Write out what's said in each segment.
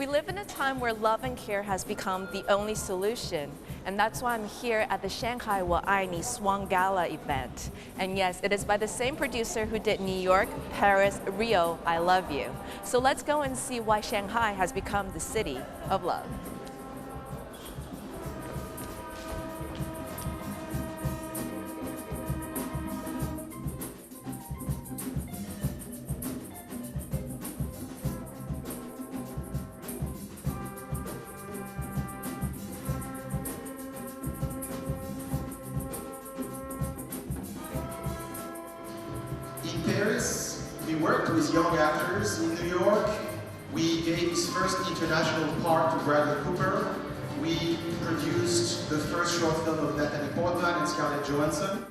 We live in a time where love and care has become the only solution, and that's why I'm here at the Shanghai 我爱你 Xuan Gala event. And yes, it is by the same producer who did New York, Paris, Rio, I Love You. So let's go and see why Shanghai has become the city of love. In Paris, we worked with young actors. In New York, we gave his first international part to Bradley Cooper. We produced the first short film of Natalie Portman and Scarlett Johansson.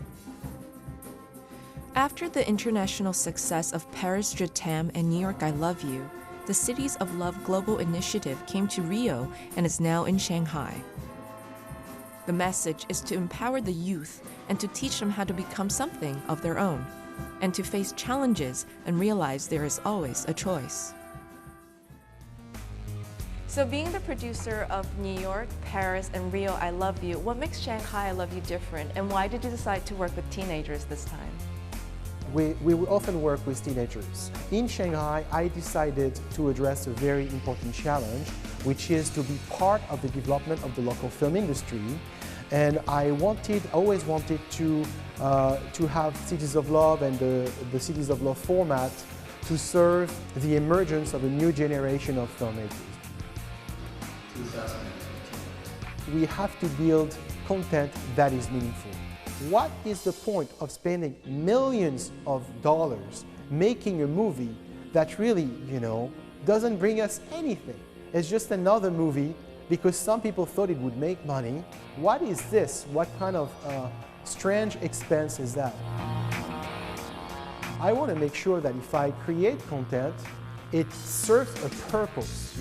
After the international success of Paris Je t'aime and New York I Love You, the Cities of Love Global Initiative came to Rio and is now in Shanghai. The message is to empower the youth and to teach them how to become something of their own, and to face challenges and realize there is always a choice. So being the producer of New York, Paris, and Rio I Love You, what makes Shanghai I Love You different, and why did you decide to work with teenagers this time? We often work with teenagers. In Shanghai, I decided to address a very important challenge, which is to be part of the development of the local film industry. And I always wanted to have Cities of Love and the Cities of Love format to serve the emergence of a new generation of filmmakers. 2018. We have to build content that is meaningful. What is the point of spending millions of dollars making a movie that really, doesn't bring us anything? It's just another movie because some people thought it would make money. What is this? What kind of strange expense is that? I want to make sure that if I create content, it serves a purpose,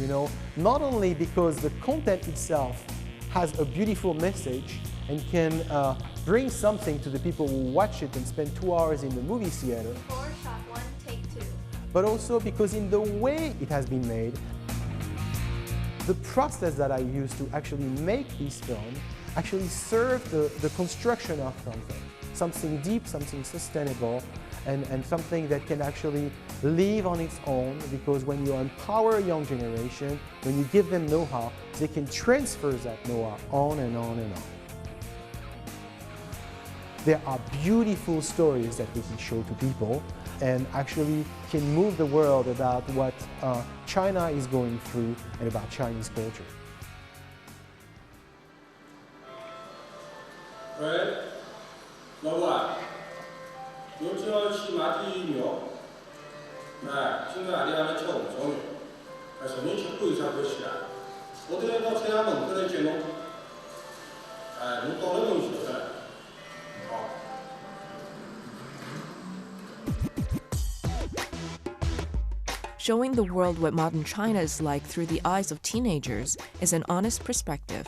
not only because the content itself has a beautiful message and can bring something to the people who watch it and spend 2 hours in the movie theater. Shot 1, take 2. But also because in the way it has been made, the process that I used to actually make this film actually served the construction of something deep, something sustainable, and something that can actually live on its own, because when you empower a young generation, when you give them know-how, they can transfer that know-how on and on and on. There are beautiful stories that we can show to people and actually can move the world about what China is going through and about Chinese culture. 喂，老闆，有朝起碼啲肉，現在你還沒吃午餐呢，還是你吃貴餐不起啊？我今日到菜門口來接侬，侬到了東西出來，好。 Showing the world what modern China is like through the eyes of teenagers is an honest perspective.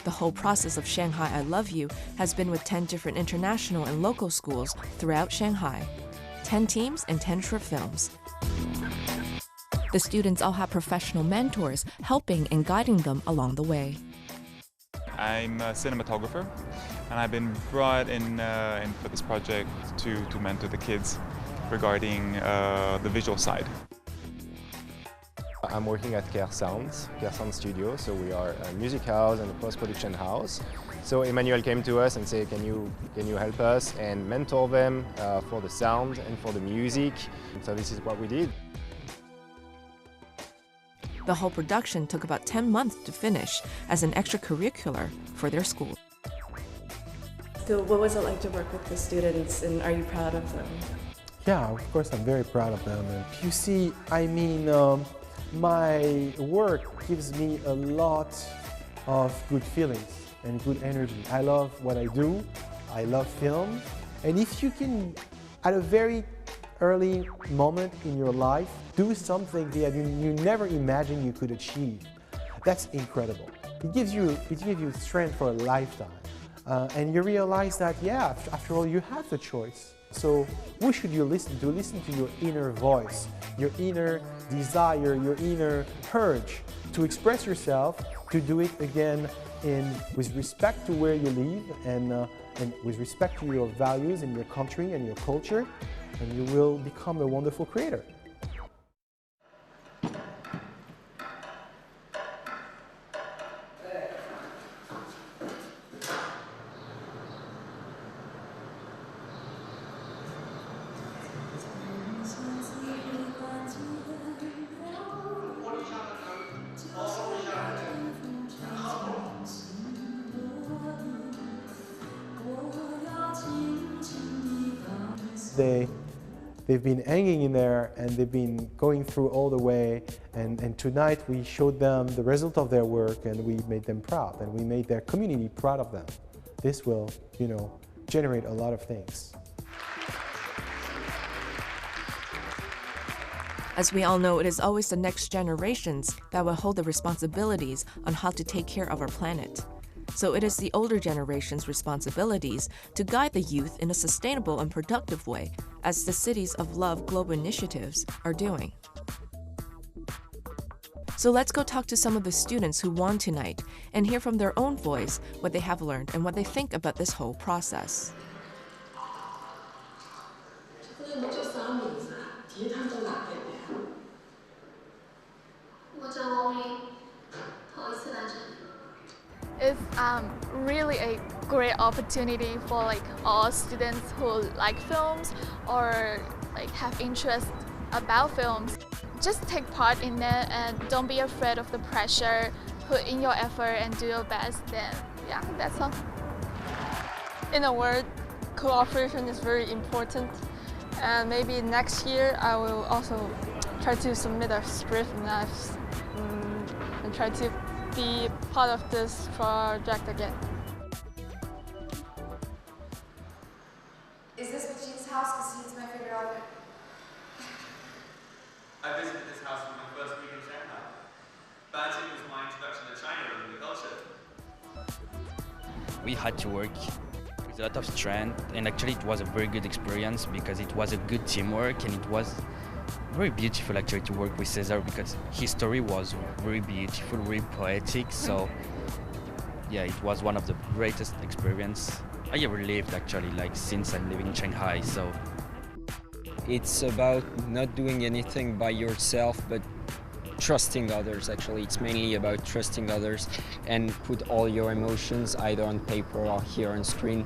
The whole process of Shanghai I Love You has been with 10 different international and local schools throughout Shanghai, 10 teams and 10 short films. The students all have professional mentors helping and guiding them along the way. I'm a cinematographer, and I've been brought in for this project to mentor the kids regarding the visual side. I'm working at Care Sound Studio, so we are a music house and a post-production house. So Emmanuel came to us and said, can you help us and mentor them for the sound and for the music? So this is what we did. The whole production took about 10 months to finish as an extracurricular for their school. So what was it like to work with the students, and are you proud of them? Yeah, of course I'm very proud of them. And you see, my work gives me a lot of good feelings and good energy. I love what I do. I love film. And if you can, at a very early moment in your life, do something that you never imagined you could achieve, that's incredible. It gives you strength for a lifetime. And you realize that, yeah, after all, you have the choice So who should you listen to? Listen to your inner voice, your inner desire, your inner urge to express yourself, to do it again with respect to where you live and with respect to your values and your country and your culture, and you will become a wonderful creator. They've been hanging in there and they've been going through all the way, and tonight we showed them the result of their work and we made them proud and we made their community proud of them. This will, generate a lot of things. As we all know, it is always the next generations that will hold the responsibilities on how to take care of our planet. So it is the older generation's responsibilities to guide the youth in a sustainable and productive way, as the Cities of Love global initiatives are doing. So let's go talk to some of the students who won tonight and hear from their own voice what they have learned and what they think about this whole process. It's really a great opportunity for all students who like films or have interest about films. Just take part in it and don't be afraid of the pressure. Put in your effort and do your best. Then yeah, that's all. In a word, cooperation is very important. And maybe next year I will also try to submit a script and try to be part of this project again. Is this Majine's house? Because he's my favorite author. I visited this house for my first week in Shanghai. Banting was my introduction to China and the culture. We had to work with a lot of strength, and actually it was a very good experience because it was a good teamwork, and it was very beautiful actually to work with Cesar because his story was very beautiful, very poetic. So yeah, it was one of the greatest experience I ever lived actually, since I'm living in Shanghai. So it's about not doing anything by yourself, but trusting others. Actually, it's mainly about trusting others and put all your emotions either on paper or here on screen.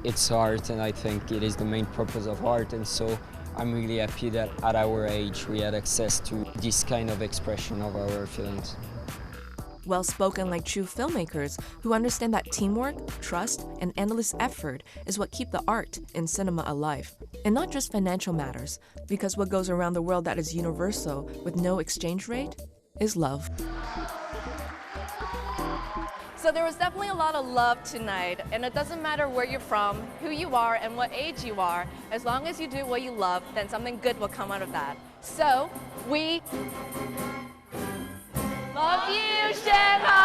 It's art, and I think it is the main purpose of art, and so I'm really happy that at our age we had access to this kind of expression of our feelings. Well-spoken like true filmmakers who understand that teamwork, trust, and endless effort is what keep the art in cinema alive. And not just financial matters, because what goes around the world that is universal with no exchange rate is love. So there was definitely a lot of love tonight, and it doesn't matter where you're from, who you are, and what age you are. As long as you do what you love, then something good will come out of that. So, we love you, Shanghai!